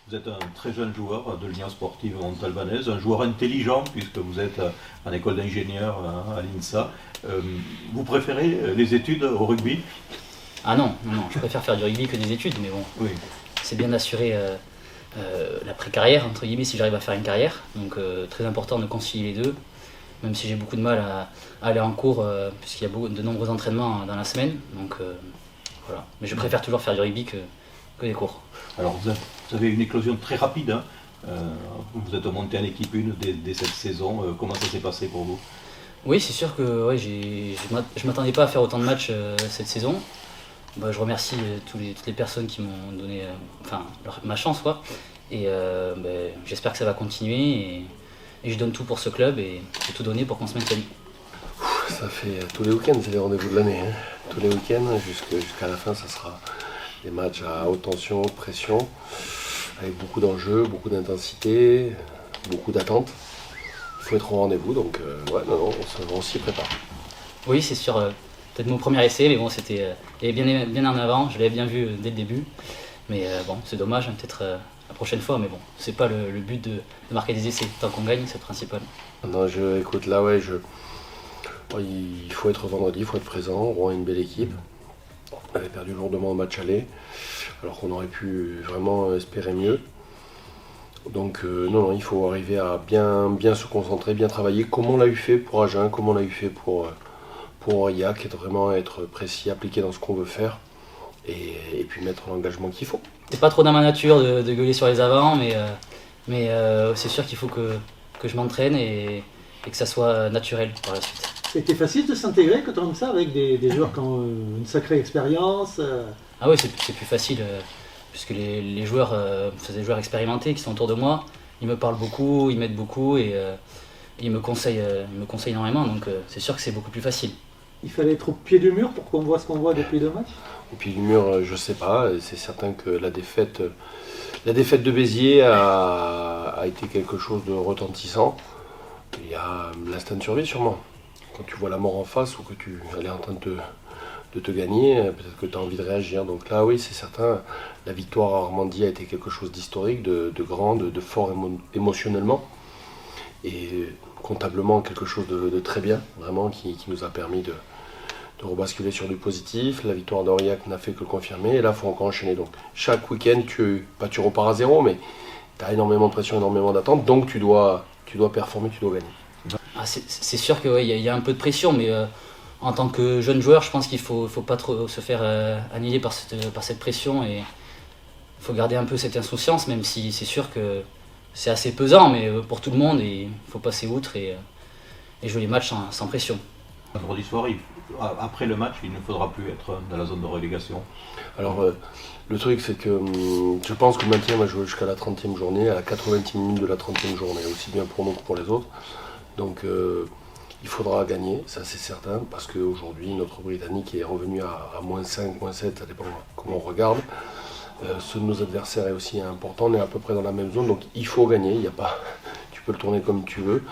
Vous êtes un très jeune joueur de l'Union sportive montalbanaise, un joueur intelligent puisque vous êtes en école d'ingénieur à l'INSA. Vous préférez les études au rugby? Ah non, non, non, je préfère faire du rugby que des études, mais bon, Oui. c'est bien d'assurer l'après-carrière, entre guillemets, si j'arrive à faire une carrière. Donc très important de concilier les deux, même si j'ai beaucoup de mal à aller en cours, puisqu'il y a de nombreux entraînements dans la semaine. Donc voilà. Mais je préfère toujours faire du rugby que des cours. Alors vous avez une éclosion très rapide, hein. Vous êtes monté en équipe 1 dès cette saison. Comment ça s'est passé pour vous? Oui, c'est sûr que ouais, je m'attendais pas à faire autant de matchs cette saison. Bah, je remercie toutes les personnes qui m'ont donné ma chance, quoi. Et j'espère que ça va continuer et je donne tout pour ce club et j'ai tout donné pour qu'on se maintienne. Ça fait tous les week-ends, c'est les rendez-vous de l'année, hein. Tous les week-ends, jusqu'à la fin, ça sera des matchs à haute tension, haute pression, avec beaucoup d'enjeux, beaucoup d'intensité, beaucoup d'attentes. Il faut être au rendez-vous, donc on s'y prépare. Oui, c'est sûr, peut-être mon premier essai, mais bon, il est bien en avant, je l'avais bien vu dès le début. Mais bon, c'est dommage, hein, peut-être la prochaine fois, mais bon, c'est pas le but de marquer des essais. Tant qu'on gagne, c'est le principal. Non, écoute, là, il faut être vendredi, il faut être présent. Rouen a une belle équipe. On avait perdu lourdement au match aller, alors qu'on aurait pu vraiment espérer mieux. Donc non, il faut arriver à bien se concentrer, bien travailler, comme on l'a eu fait pour Agen, comme on l'a eu fait pour Aurillac, vraiment être précis, appliqué dans ce qu'on veut faire, et puis mettre l'engagement qu'il faut. C'est pas trop dans ma nature de gueuler sur les avants, mais c'est sûr qu'il faut que je m'entraîne et que ça soit naturel par la suite. C'était facile de s'intégrer quand on comme ça avec des joueurs qui ont une sacrée expérience. Ah oui, c'est plus facile, puisque les joueurs, c'est des joueurs expérimentés qui sont autour de moi. Ils me parlent beaucoup, ils m'aident beaucoup et ils me conseillent énormément, donc c'est sûr que c'est beaucoup plus facile. Il fallait être au pied du mur pour qu'on voit ce qu'on voit depuis 2 matchs. Au pied du mur, je sais pas, c'est certain que la défaite de Béziers a été quelque chose de retentissant. Il y a l'instinct de survie sûrement. Quand tu vois la mort en face ou que elle est en train de te gagner, peut-être que tu as envie de réagir. Donc là, oui, c'est certain, la victoire à Armandie a été quelque chose d'historique, de grand, de fort émotionnellement. Et comptablement, quelque chose de très bien, vraiment, qui nous a permis de rebasculer sur du positif. La victoire d'Aurillac n'a fait que le confirmer. Et là, il faut encore enchaîner. Donc chaque week-end, tu repars à zéro, mais tu as énormément de pression, énormément d'attentes. Donc tu dois performer, tu dois gagner. Ah, c'est sûr qu'il y a un peu de pression, mais en tant que jeune joueur, je pense qu'il faut pas trop se faire annihiler par cette pression et il faut garder un peu cette insouciance, même si c'est sûr que c'est assez pesant, mais pour tout le monde, et il faut passer outre et jouer les matchs sans pression. Vendredi soir, après le match, il ne faudra plus être dans la zone de relégation. Alors, le truc, c'est que je pense que le maintien va jouer jusqu'à la 30e journée, à la 80e minute de la 30e journée, aussi bien pour nous que pour les autres. Donc, il faudra gagner, ça c'est certain, parce qu'aujourd'hui, notre Britannique est revenu à -5, -7, ça dépend comment on regarde. Ceux de nos adversaires est aussi important, on est à peu près dans la même zone, donc il faut gagner, il y a pas, tu peux le tourner comme tu veux.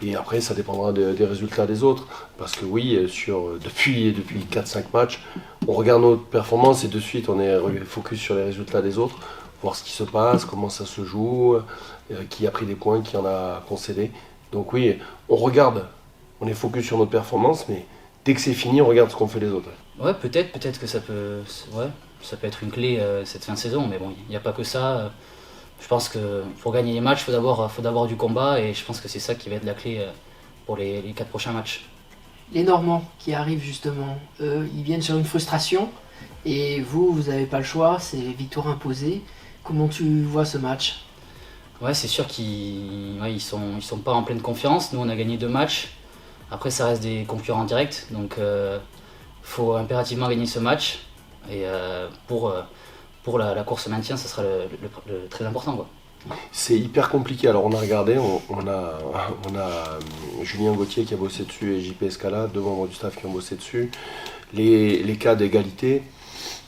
Et après, ça dépendra des résultats des autres. Parce que oui, depuis 4-5 matchs, on regarde notre performance et de suite, on est focus sur les résultats des autres, voir ce qui se passe, comment ça se joue, qui a pris des points, qui en a concédé. Donc oui, on est focus sur notre performance, mais dès que c'est fini, on regarde ce qu'ont fait les autres. Ouais, peut-être que ça peut être une clé cette fin de saison, mais bon, il n'y a pas que ça. Je pense que pour gagner les matchs, il faut d'abord du combat et je pense que c'est ça qui va être la clé pour les 4 prochains matchs. Les Normands qui arrivent justement, ils viennent sur une frustration et vous n'avez pas le choix, c'est victoire imposée. Comment tu vois ce match ? Ouais, c'est sûr qu'ils sont pas en pleine confiance. Nous, on a gagné 2 matchs. Après, ça reste des concurrents directs, donc faut impérativement gagner ce match. Et pour la course maintien, ça sera le très important, quoi. C'est hyper compliqué. Alors on a regardé, on a Julien Gauthier qui a bossé dessus et JP Escala, 2 membres du staff qui ont bossé dessus. Les cas d'égalité,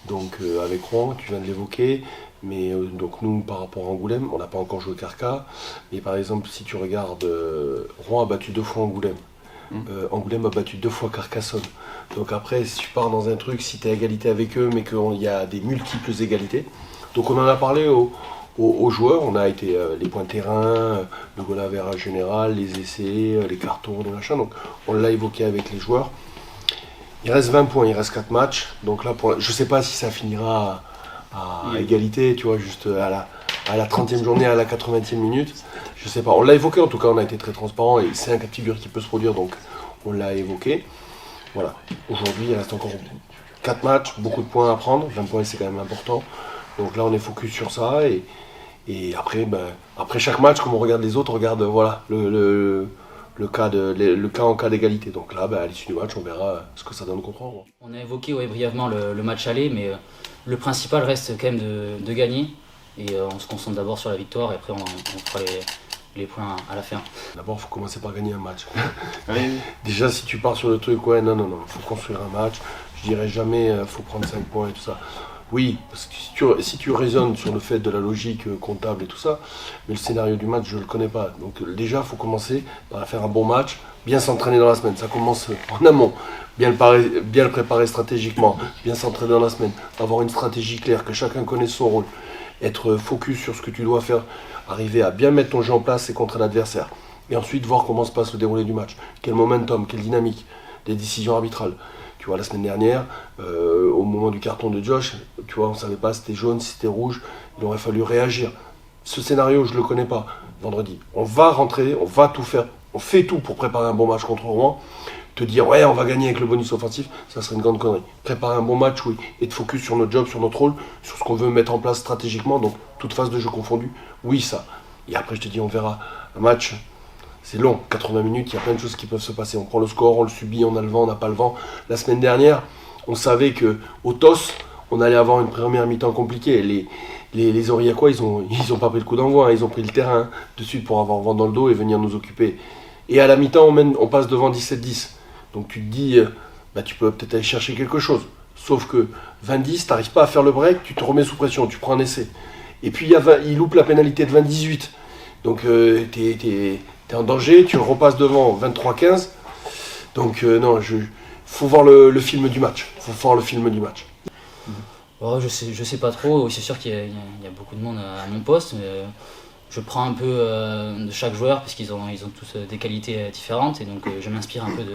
donc avec Rouen, tu viens de l'évoquer. Mais donc nous, par rapport à Angoulême, on n'a pas encore joué Carca. Mais par exemple, si tu regardes, Rouen a battu 2 fois Angoulême. Angoulême a battu 2 fois Carcassonne. Donc après, si tu pars dans un truc, si tu es à égalité avec eux, mais qu'il y a des multiples égalités. Donc on en a parlé aux joueurs. On a été les points terrain, le goal average général, les essais, les cartons, les machins. Donc on l'a évoqué avec les joueurs. Il reste 20 points, il reste 4 matchs. Donc là, je ne sais pas si ça finira à égalité, tu vois, juste à la 30e journée, à la 80e minute. Je sais pas. On l'a évoqué en tout cas, on a été très transparent et c'est un cas de figure qui peut se produire, donc on l'a évoqué. Voilà. Aujourd'hui, il reste encore 4 matchs, beaucoup de points à prendre. 20 points, c'est quand même important. Donc là, on est focus sur ça et après, après chaque match, comme on regarde les autres, on regarde voilà, le cas en cas d'égalité. Donc là, à l'issue du match, on verra ce que ça donne contre Rouen. On a évoqué brièvement le match aller, mais le principal reste quand même de gagner. Et on se concentre d'abord sur la victoire et après on fera les points à la fin. D'abord, il faut commencer par gagner un match. Déjà, si tu pars sur le truc, ouais, non, il faut construire un match. Je dirais jamais, il faut prendre 5 points et tout ça. Oui, parce que si tu raisonnes sur le fait de la logique comptable et tout ça, mais le scénario du match, je ne le connais pas. Donc déjà, il faut commencer par faire un bon match, bien s'entraîner dans la semaine. Ça commence en amont, bien le préparer stratégiquement, bien s'entraîner dans la semaine, avoir une stratégie claire, que chacun connaisse son rôle, être focus sur ce que tu dois faire, arriver à bien mettre ton jeu en place et contre l'adversaire. Et ensuite, voir comment se passe le déroulé du match. Quel momentum, quelle dynamique, des décisions arbitrales. Tu vois, la semaine dernière, au moment du carton de Josh, tu vois, on ne savait pas si c'était jaune, si c'était rouge, il aurait fallu réagir. Ce scénario, je ne le connais pas. Vendredi, on va rentrer, on va tout faire, on fait tout pour préparer un bon match contre Rouen. Te dire, ouais, on va gagner avec le bonus offensif, ça serait une grande connerie. Préparer un bon match, oui, et de focus sur notre job, sur notre rôle, sur ce qu'on veut mettre en place stratégiquement, donc toute phase de jeu confondue, oui, ça. Et après, je te dis, on verra. Un match, c'est long, 80 minutes, il y a plein de choses qui peuvent se passer. On prend le score, on le subit, on a le vent, on n'a pas le vent. La semaine dernière, on savait qu'au TOS, on allait avoir une première mi-temps compliquée. Les Aurillacois, ils ont pas pris le coup d'envoi, hein, ils ont pris le terrain de suite pour avoir vent dans le dos et venir nous occuper. Et à la mi-temps, on passe devant 17-10. Donc tu te dis, tu peux peut-être aller chercher quelque chose. Sauf que 20-10, tu n'arrives pas à faire le break, tu te remets sous pression, tu prends un essai. Et puis il loupe la pénalité de 20-18. Donc tu es en danger, tu repasses devant 23-15. Donc faut voir le film du match. Oh, je sais pas trop, c'est sûr qu'il y a beaucoup de monde à mon poste, mais je prends un peu de chaque joueur parce qu'ils ont tous des qualités différentes et donc je m'inspire un peu de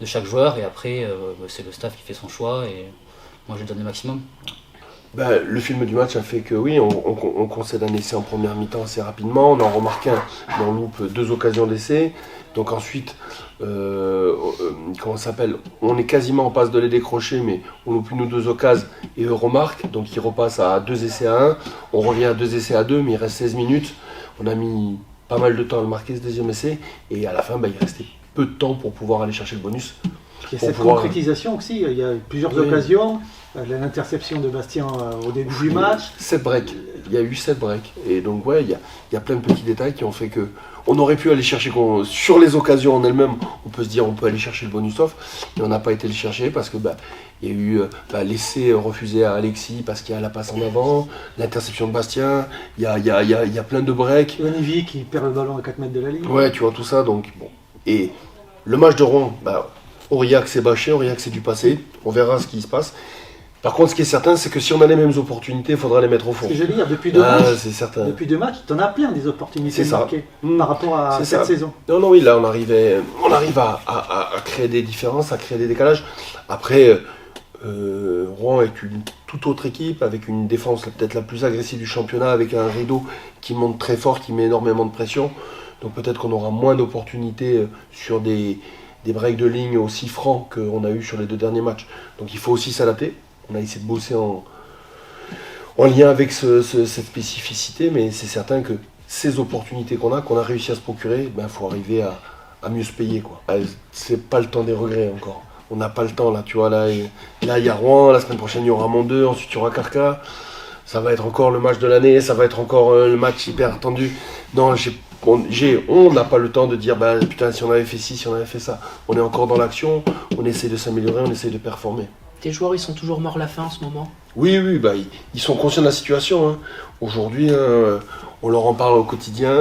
chaque joueur et après c'est le staff qui fait son choix et moi je donne le maximum. Le film du match a fait que oui, on concède un essai en première mi-temps assez rapidement, on en remarque un, mais on loupe 2 occasions d'essai. Donc ensuite, on est quasiment en passe de les décrocher, mais on loupe une ou 2 occasions et eux remarquent, donc ils repassent à 2 essais à 1, on revient à 2 essais à 2, mais il reste 16 minutes, on a mis pas mal de temps à le marquer ce deuxième essai, et à la fin, il restait peu de temps pour pouvoir aller chercher le bonus. Il y a cette concrétisation aussi, il y a plusieurs occasions, l'interception de Bastien au début du match. 7 breaks, il y a eu 7 breaks, et donc il y a plein de petits détails qui ont fait que on aurait pu aller chercher, sur les occasions en elles-mêmes, on peut se dire on peut aller chercher le bonus off, mais on n'a pas été le chercher parce que il y a eu l'essai refusé à Alexis parce qu'il y a la passe en avant, l'interception de Bastien, il y a plein de breaks. Onivi qui perd le ballon à 4 mètres de la ligne. Ouais, tu vois tout ça, donc bon. Et le match de Rouen, Aurillac c'est bâché, Aurillac c'est du passé, on verra ce qui se passe. Par contre, ce qui est certain, c'est que si on a les mêmes opportunités, il faudra les mettre au fond. Ce que je veux dire, depuis 2 matchs, c'est certain. Depuis 2 matchs, tu en as plein des opportunités marquées par rapport à cette saison. Non, oui, là, on arrive à créer des différences, à créer des décalages. Après, Rouen est une toute autre équipe, avec une défense peut-être la plus agressive du championnat, avec un rideau qui monte très fort, qui met énormément de pression. Donc peut-être qu'on aura moins d'opportunités sur des breaks de ligne aussi francs qu'on a eu sur les 2 derniers matchs. Donc il faut aussi s'adapter. On a essayé de bosser en lien avec cette spécificité, mais c'est certain que ces opportunités qu'on a réussi à se procurer, faut arriver à mieux se payer, quoi. C'est pas le temps des regrets encore. On n'a pas le temps là, tu vois, là il y a Rouen, la semaine prochaine il y aura Mont 2, ensuite il y aura Carca. Ça va être encore le match de l'année, ça va être encore le match hyper attendu. Non, on n'a pas le temps de dire putain si on avait fait ci, si on avait fait ça. On est encore dans l'action, on essaie de s'améliorer, on essaie de performer. Tes joueurs, ils sont toujours morts la faim en ce moment? Oui, ils sont conscients de la situation. Hein. Aujourd'hui, on leur en parle au quotidien,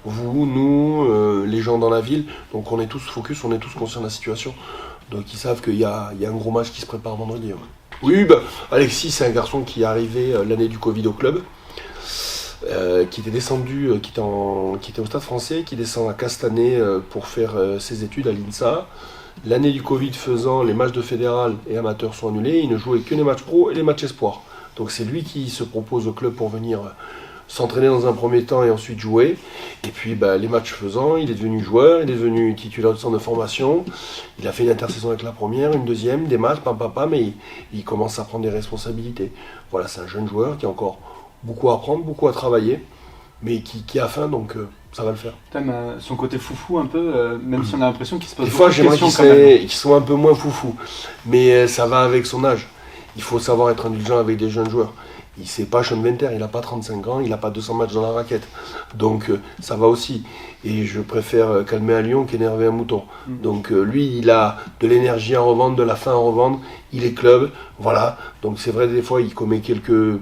vous, nous, les gens dans la ville. Donc on est tous focus, on est tous conscients de la situation. Donc ils savent qu'il y a un gros match qui se prépare vendredi. Ouais. Oui, Alexis, c'est un garçon qui est arrivé l'année du Covid au club. qui était descendu, qui était au Stade Français, qui descend à Castanet pour faire ses études à l'INSA. L'année du Covid faisant, les matchs de fédéral et amateurs sont annulés, il ne jouait que les matchs pro et les matchs espoirs. Donc c'est lui qui se propose au club pour venir s'entraîner dans un premier temps et ensuite jouer. Et puis les matchs faisant, il est devenu joueur, il est devenu titulaire du centre de formation. Il a fait une intersaison avec la première, une deuxième, des matchs, mais il commence à prendre des responsabilités. Voilà, c'est un jeune joueur qui a encore beaucoup à apprendre, beaucoup à travailler, mais qui a faim, donc ça va le faire. T'aimes son côté foufou un peu, même si on a l'impression qu'il se pose des fois, beaucoup de questions j'aimerais qu'il soit un peu moins foufou, mais ça va avec son âge. Il faut savoir être indulgent avec des jeunes joueurs. C'est pas Sean Venter, il n'a pas 35 ans, il n'a pas 200 matchs dans la raquette. Donc ça va aussi. Et je préfère calmer un lion qu'énerver un mouton. Donc lui, il a de l'énergie à revendre, de la faim à revendre, il est club, voilà. Donc c'est vrai, des fois, il commet quelques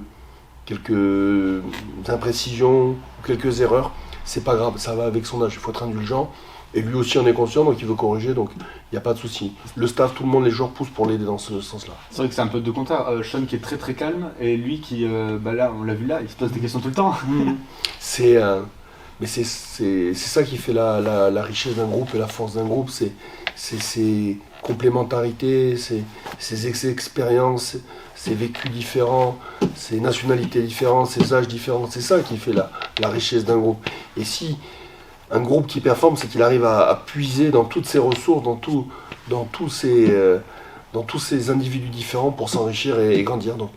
imprécisions, quelques erreurs. C'est pas grave, ça va avec son âge, il faut être indulgent. Et lui aussi en est conscient, donc il veut corriger, donc il n'y a pas de souci. Le staff, tout le monde, les joueurs poussent pour l'aider dans ce sens-là. C'est vrai que c'est un peu de contraire. Sean qui est très très calme, et lui qui, là, on l'a vu là, il se pose des questions tout le temps. Mais c'est ça qui fait la richesse d'un groupe et la force d'un groupe, c'est ses complémentarités, ses expériences, ses vécus différents, ses nationalités différentes, ses âges différents. C'est ça qui fait la richesse d'un groupe. Et si un groupe qui performe, c'est qu'il arrive à puiser dans toutes ses ressources, dans tous ces individus différents pour s'enrichir et grandir. Donc,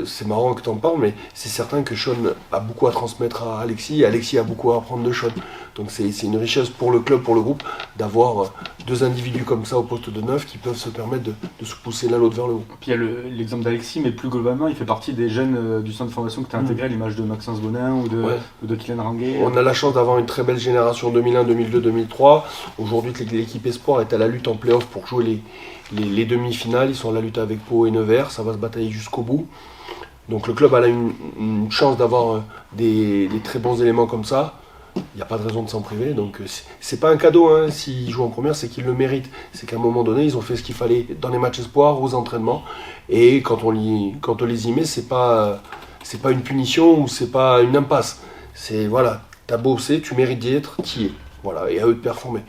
c'est marrant que tu en parles, mais c'est certain que Sean a beaucoup à transmettre à Alexis, et Alexis a beaucoup à apprendre de Sean. Donc c'est une richesse pour le club, pour le groupe, d'avoir deux individus comme ça au poste de neuf qui peuvent se permettre de se pousser l'un l'autre vers le haut. Puis il y a l'exemple d'Alexis, mais plus globalement, il fait partie des jeunes du centre de formation que tu as intégré, à l'image de Maxence Bonin ou de Kylian Ranguet. On a la chance d'avoir une très belle génération 2001, 2002, 2003. Aujourd'hui, l'équipe Espoir est à la lutte en play-off pour jouer les demi-finales. Ils sont à la lutte avec Pau et Nevers, ça va se batailler jusqu'au bout. Donc le club a une chance d'avoir des très bons éléments comme ça. Il n'y a pas de raison de s'en priver. Donc c'est pas un cadeau, hein. S'ils jouent en première, c'est qu'ils le méritent. C'est qu'à un moment donné, ils ont fait ce qu'il fallait dans les matchs espoirs, aux entraînements. Et quand on les y met, c'est pas une punition ou c'est pas une impasse. C'est voilà, t'as bossé, tu mérites d'y être, t'y es. Voilà, et à eux de performer.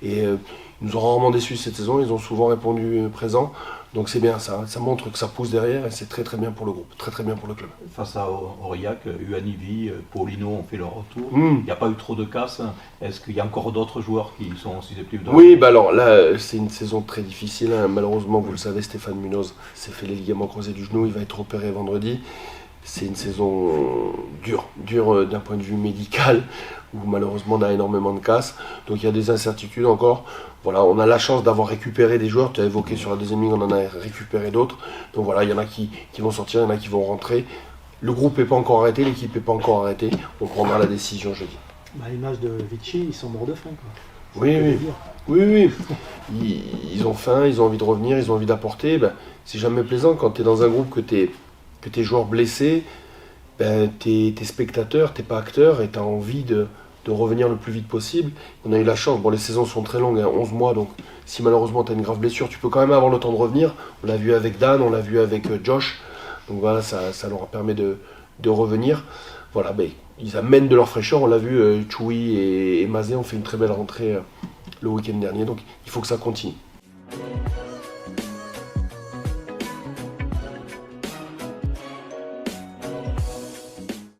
Et ils nous ont rarement déçus cette saison, ils ont souvent répondu présent. Donc c'est bien, ça montre que ça pousse derrière et c'est très très bien pour le groupe, très très bien pour le club. Face à Aurillac, Uanivi, Paulino ont fait leur retour. Il n'y a pas eu trop de casse. Est-ce qu'il y a encore d'autres joueurs qui sont susceptibles de... Oui, alors là, c'est une saison très difficile. Hein. Malheureusement, vous le savez, Stéphane Munoz s'est fait les ligaments croisés du genou, il va être opéré vendredi. C'est une saison dure d'un point de vue médical, où malheureusement on a énormément de casse. Donc il y a des incertitudes encore. Voilà, on a la chance d'avoir récupéré des joueurs. Tu as évoqué sur la deuxième ligne, on en a récupéré d'autres. Donc voilà, il y en a qui vont sortir, il y en a qui vont rentrer. Le groupe n'est pas encore arrêté, l'équipe n'est pas encore arrêtée. On prendra la décision jeudi. À l'image de Vichy, ils sont morts de faim. Quoi. Oui. Ils ont faim, ils ont envie de revenir, ils ont envie d'apporter. C'est jamais plaisant quand tu es dans un groupe que tes joueurs blessés, t'es spectateur, t'es pas acteur et t'as envie de revenir le plus vite possible. On a eu la chance, les saisons sont très longues, 11 mois, donc si malheureusement t'as une grave blessure, tu peux quand même avoir le temps de revenir. On l'a vu avec Dan, on l'a vu avec Josh, donc voilà, ça leur permet de revenir. Voilà, ils amènent de leur fraîcheur, on l'a vu, Choui et Mazé ont fait une très belle rentrée le week-end dernier, donc il faut que ça continue.